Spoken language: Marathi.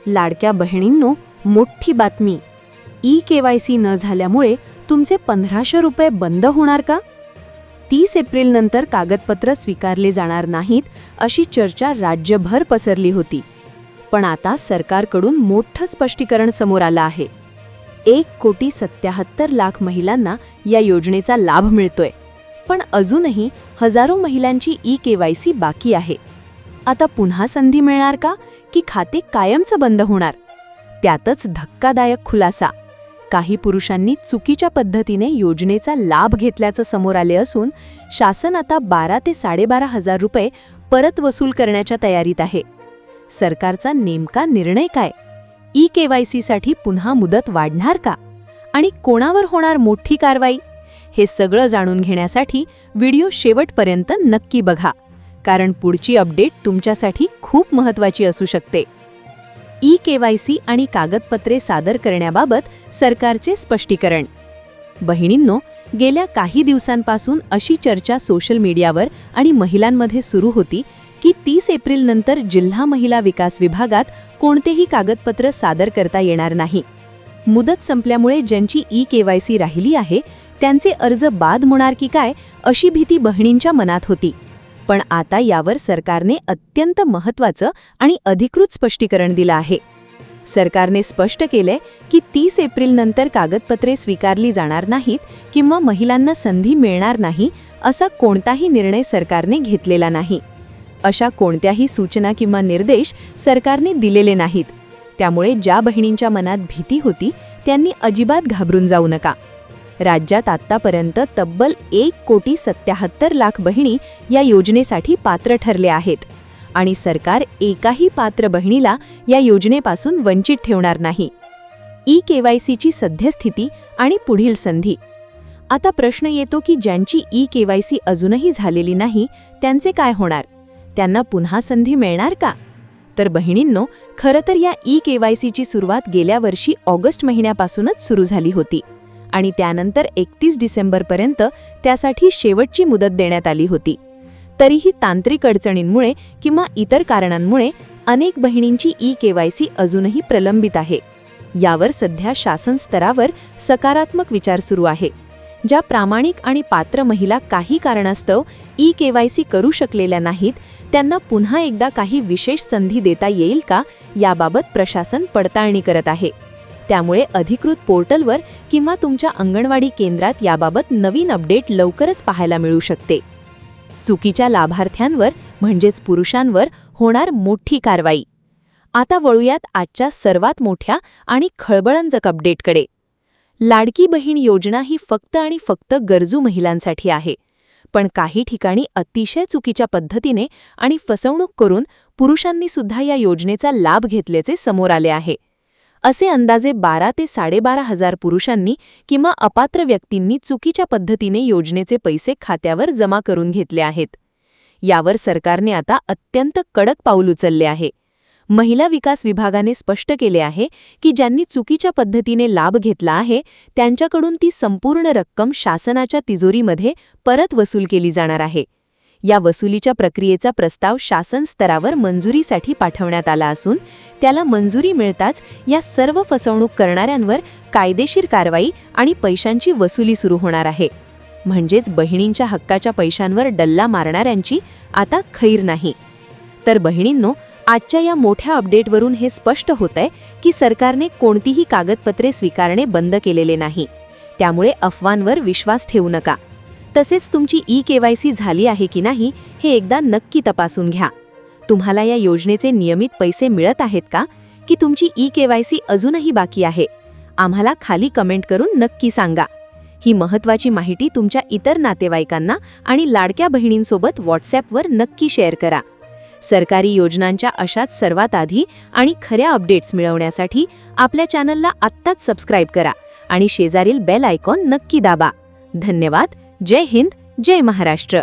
लाडक्या बहिणींनो, मोठी बातमी. ई-केवायसी न झाल्यामुळे तुमचे 1500 रुपये बंद होणार का? 30 एप्रिलनंतर कागदपत्र स्वीकारले जाणार नाहीत अशी चर्चा राज्यभर पसरली होती. पण आता सरकारकडून मोठं स्पष्टीकरण समोर आलं आहे. 1,77,00,000 महिलांना या योजनेचा लाभ मिळतोय. पण अजूनही हजारो महिलांची ई-केवायसी बाकी आहे. आता पुन्हा संधी मिळणार का, की खाते कायमचं बंद होणार? त्यातच धक्कादायक खुलासा. काही पुरुषांनी चुकीच्या पद्धतीने योजनेचा लाभ घेतल्याचं समोर आले असून शासन आता 12 ते 12,500 रुपये परत वसूल करण्याच्या तयारीत आहे. सरकारचा नेमका निर्णय काय? ई-केवायसीसाठी पुन्हा मुदत वाढणार का? आणि कोणावर होणार मोठी कारवाई? हे सगळं जाणून घेण्यासाठी व्हिडिओ शेवटपर्यंत नक्की बघा, कारण पुढची अपडेट तुमच्यासाठी खूप महत्त्वाची असू शकते. ई-केवायसी आणि कागदपत्रे सादर करण्याबाबत सरकारचे स्पष्टीकरण. बहिणींनो, गेल्या काही दिवसांपासून अशी चर्चा सोशल मीडियावर आणि महिलांमध्ये सुरू होती की 30 एप्रिलनंतर जिल्हा महिला विकास विभागात कोणतेही कागदपत्र सादर करता येणार नाही. मुदत संपल्यामुळे ज्यांची ई-केवायसी राहिली आहे त्यांचे अर्ज बाद होणार की काय, अशी भीती बहिणींच्या मनात होती. पण आता यावर सरकारने अत्यंत महत्त्वाचं आणि अधिकृत स्पष्टीकरण दिलं आहे. सरकारने स्पष्ट केलंय की 30 एप्रिलनंतर कागदपत्रे स्वीकारली जाणार नाहीत किंवा महिलांना संधी मिळणार नाही असा कोणताही निर्णय सरकारने घेतलेला नाही. अशा कोणत्याही सूचना किंवा निर्देश सरकारने दिलेले नाहीत. त्यामुळे ज्या बहिणींच्या मनात भीती होती त्यांनी अजिबात घाबरून जाऊ नका. राज्यात आत्तापर्यंत तब्बल 1,77,00,000 बहिणी या योजनेसाठी पात्र ठरले आहेत आणि सरकार एकाही पात्र बहिणीला या योजनेपासून वंचित ठेवणार नाही. ई-केवायसीची सद्यस्थिती आणि पुढील संधी. आता प्रश्न येतो की ज्यांची ई-केवायसी अजूनही झालेली नाही त्यांचे काय होणार? त्यांना पुन्हा संधी मिळणार का? तर बहिणींनो, खरं तर या ई-केवायसीची सुरुवात गेल्या वर्षी ऑगस्ट महिन्यापासूनच सुरू झाली होती आणि त्यानंतर 31 डिसेंबरपर्यंत त्यासाठी शेवटची मुदत देण्यात आली होती. तरीही तांत्रिक अडचणींमुळे किंवा इतर कारणांमुळे अनेक बहिणींची ई-केवायसी अजूनही प्रलंबित आहे. यावर सध्या शासन स्तरावर सकारात्मक विचार सुरू आहे. ज्या प्रामाणिक आणि पात्र महिला काही कारणास्तव ई-केवायसी करू शकलेल्या नाहीत त्यांना पुन्हा एकदा काही विशेष संधी देता येईल का, याबाबत प्रशासन पडताळणी करत आहे. त्यामुळे अधिकृत पोर्टलवर किंवा तुमच्या अंगणवाडी केंद्रात याबाबत नवीन अपडेट लवकरच पाहायला मिळू शकते. चुकीच्या लाभार्थ्यांवर म्हणजेच पुरुषांवर होणार मोठी कारवाई. आता वळूयात आजच्या सर्वात मोठ्या आणि खळबळजनक अपडेटकडे. लाडकी बहीण योजना ही फक्त आणि फक्त गरजू महिलांसाठी आहे. पण काही ठिकाणी अतिशय चुकीच्या पद्धतीने आणि फसवणूक करून पुरुषांनी सुद्धा या योजनेचा लाभ घेतल्याचे समोर आले आहे. असे अंदाजे 12 ते 12,500 पुरुषांनी किंवा अपात्र व्यक्तींनी चुकीच्या पद्धतीने योजनेचे पैसे खात्यावर जमा करून घेतले आहेत. यावर सरकारने आता अत्यंत कडक पाऊल उचलले आहे. महिला विकास विभागाने स्पष्ट केले आहे की ज्यांनी चुकीच्या पद्धतीने लाभ घेतला आहे त्यांच्याकडून ती संपूर्ण रक्कम शासनाच्या तिजोरीमध्ये परत वसूल केली जाणार आहे. या वसुलीच्या प्रक्रियेचा प्रस्ताव शासन स्तरावर मंजुरीसाठी पाठवण्यात आला असून त्याला मंजुरी मिळताच या सर्व फसवणूक करणाऱ्यांवर कायदेशीर कारवाई आणि पैशांची वसुली सुरू होणार आहे. म्हणजेच बहिणींच्या हक्काच्या पैशांवर डल्ला मारणाऱ्यांची आता खैर नाही. तर बहिणींनो, आजच्या या मोठ्या अपडेटवरून हे स्पष्ट होतंय की सरकारने कोणतीही कागदपत्रे स्वीकारणे बंद केलेले नाही. त्यामुळे अफवांवर विश्वास ठेवू नका. तसेच तुमची ई-केवायसी झाली आहे की नाही हे एकदा नक्की तपासून घ्या. तुम्हाला या योजनेचे नियमित पैसे मिळत आहेत का, की तुमची ई-केवायसी अजूनही बाकी आहे? आम्हाला खाली कमेंट करून नक्की सांगा. ही महत्त्वाची माहिती तुमच्या इतर नातेवाईकांना आणि लाडक्या बहिणींसोबत व्हॉट्सॲपवर नक्की शेअर करा. सरकारी योजनांच्या अशाच सर्वात आधी आणि खऱ्या अपडेट्स मिळवण्यासाठी आपल्या चॅनलला आत्ताच सबस्क्राईब करा आणि शेजारील बेल आयकॉन नक्की दाबा. धन्यवाद. जय हिंद, जय महाराष्ट्र.